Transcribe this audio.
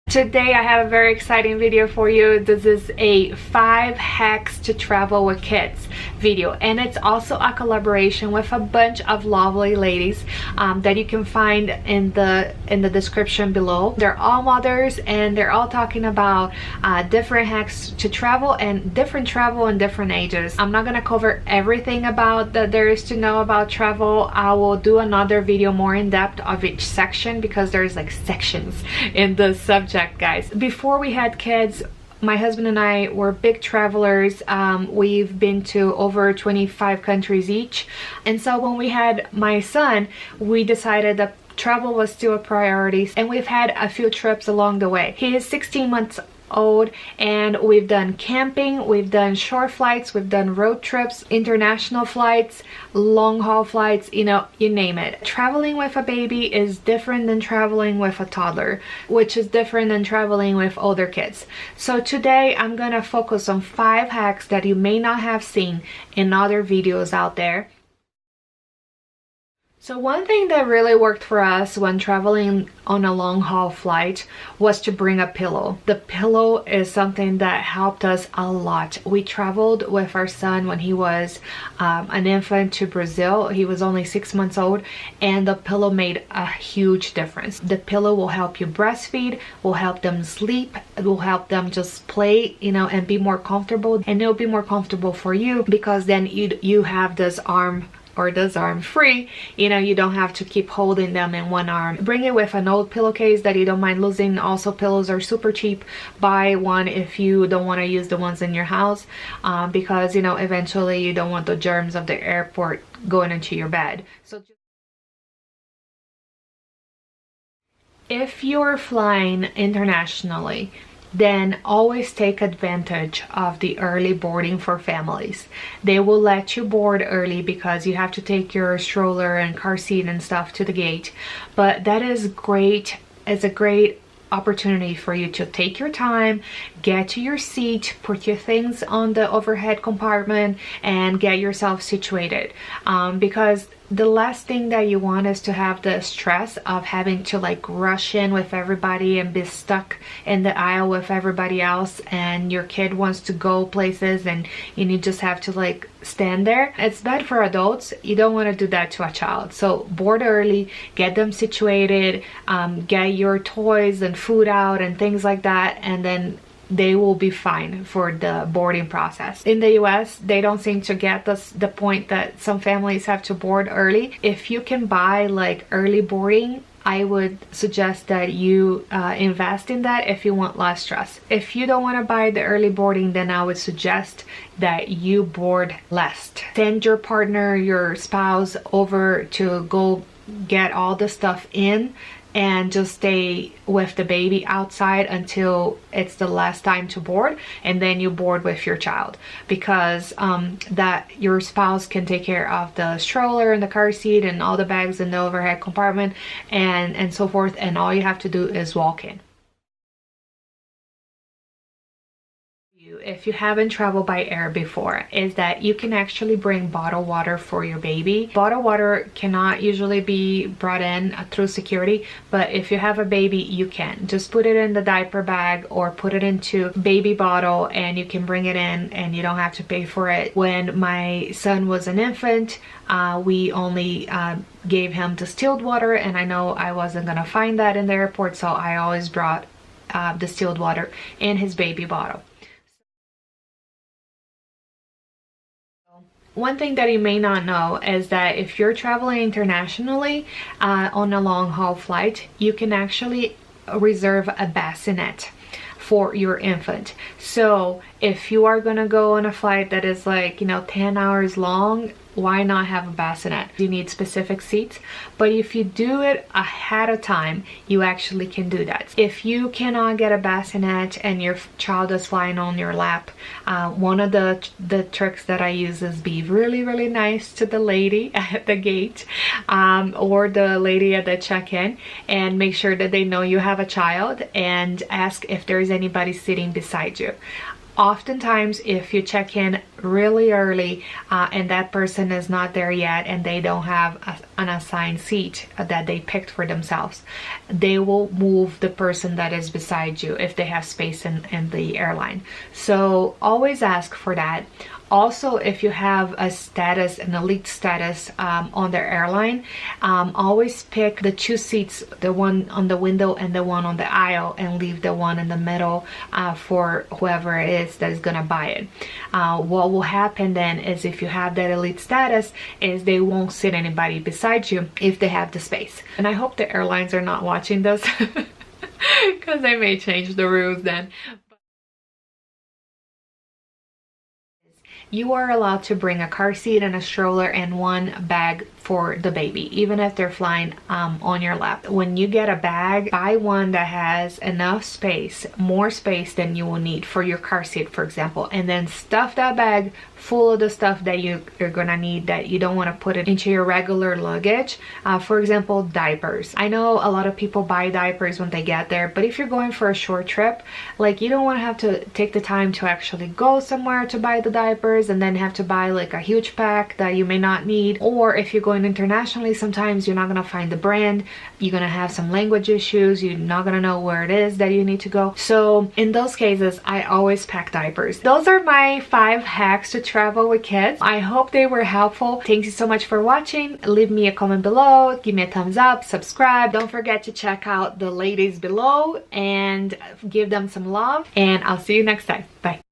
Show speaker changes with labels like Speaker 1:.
Speaker 1: Today I have a very exciting video for you. This is a 5 hacks to travel with kids video, and it's also a collaboration with a bunch of lovely ladies that you can find in the description below. They're all mothers and they're all talking about different hacks to travel and different ages. I'm not gonna cover everything about that there is to know about travel. I will do another video more in depth of each section because there's like sections in the subject, guys. Before we had kids, my husband and I were big travelers. We've been to over 25 countries each, and so when we had my son, we decided that travel was still a priority, and we've had a few trips along the way. He is 16 months old, and we've done camping, we've done short flights, we've done road trips, international flights, long haul flights, you know, you name it. Traveling with a baby is different than traveling with a toddler, which is different than traveling with older kids. So today I'm gonna focus on 5 hacks that you may not have seen in other videos out there. So one thing that really worked for us when traveling on a long haul flight was to bring a pillow. The pillow is something that helped us a lot. We traveled with our son when he was an infant to Brazil. He was only 6 months old, and the pillow made a huge difference. The pillow will help you breastfeed, will help them sleep, it will help them just play, you know, and be more comfortable. And it'll be more comfortable for you because then you have this arm free, you know, you don't have to keep holding them in one arm. Bring it with an old pillowcase that you don't mind losing. Also, pillows are super cheap. Buy one if you don't want to use the ones in your house because, you know, eventually you don't want the germs of the airport going into your bed. So if you're flying internationally, then always take advantage of the early boarding for families. They will let you board early because you have to take your stroller and car seat and stuff to the gate. But that is great. It's a great opportunity for you to take your time, get to your seat, put your things on the overhead compartment, and get yourself situated. Because the last thing that you want is to have the stress of having to like rush in with everybody and be stuck in the aisle with everybody else, and your kid wants to go places and you just have to like stand there. It's bad for adults. You don't want to do that to a child. So board early, get them situated, get your toys and food out and things like that, and then they will be fine for the boarding process. In the US, they don't seem to get the point that some families have to board early. If you can buy like early boarding, I would suggest that you invest in that if you want less stress. If you don't want to buy the early boarding, then I would suggest that you board less. Send your partner, your spouse over to go get all the stuff in and just stay with the baby outside until it's the last time to board, and then you board with your child, because that your spouse can take care of the stroller and the car seat and all the bags in the overhead compartment and so forth, and all you have to do is walk in. If you haven't traveled by air before, is that you can actually bring bottled water for your baby. Bottled water cannot usually be brought in through security, but if you have a baby, you can. Just put it in the diaper bag or put it into baby bottle and you can bring it in and you don't have to pay for it. When my son was an infant, we only gave him distilled water, and I know I wasn't gonna find that in the airport, so I always brought distilled water in his baby bottle. One thing that you may not know is that if you're traveling internationally on a long haul flight, you can actually reserve a bassinet for your infant. So if you are gonna go on a flight that is like, you know, 10 hours long, why not have a bassinet? You need specific seats, but if you do it ahead of time, you actually can do that. If you cannot get a bassinet and your child is flying on your lap, one of the tricks that I use is be really nice to the lady at the gate or the lady at the check-in, and make sure that they know you have a child and ask if there's anybody sitting beside you. Oftentimes, if you check in really early and that person is not there yet and they don't have an assigned seat that they picked for themselves, they will move the person that is beside you if they have space in the airline. So always ask for that. Also, if you have a status, an elite status on their airline, always pick the 2 seats, the one on the window and the one on the aisle, and leave the one in the middle for whoever it is that is gonna buy it. What will happen then is, if you have that elite status, is they won't sit anybody beside you if they have the space. And I hope the airlines are not watching this because they may change the rules then. You are allowed to bring a car seat and a stroller and 1 bag for the baby, even if they're flying on your lap. When you get a bag, buy one that has enough space, more space than you will need for your car seat, for example, and then stuff that bag full of the stuff that you're gonna need, that you don't want to put it into your regular luggage. For example, diapers. I know a lot of people buy diapers when they get there, but if you're going for a short trip, like, you don't want to have to take the time to actually go somewhere to buy the diapers and then have to buy like a huge pack that you may not need. Or if you're going internationally, sometimes you're not gonna find the brand, you're gonna have some language issues, you're not gonna know where it is that you need to go. So in those cases, I always pack diapers. Those are my 5 hacks to travel with kids. I hope they were helpful. Thank you so much for watching. Leave me a comment below, give me a thumbs up, subscribe. Don't forget to check out the ladies below and give them some love, and I'll see you next time. Bye.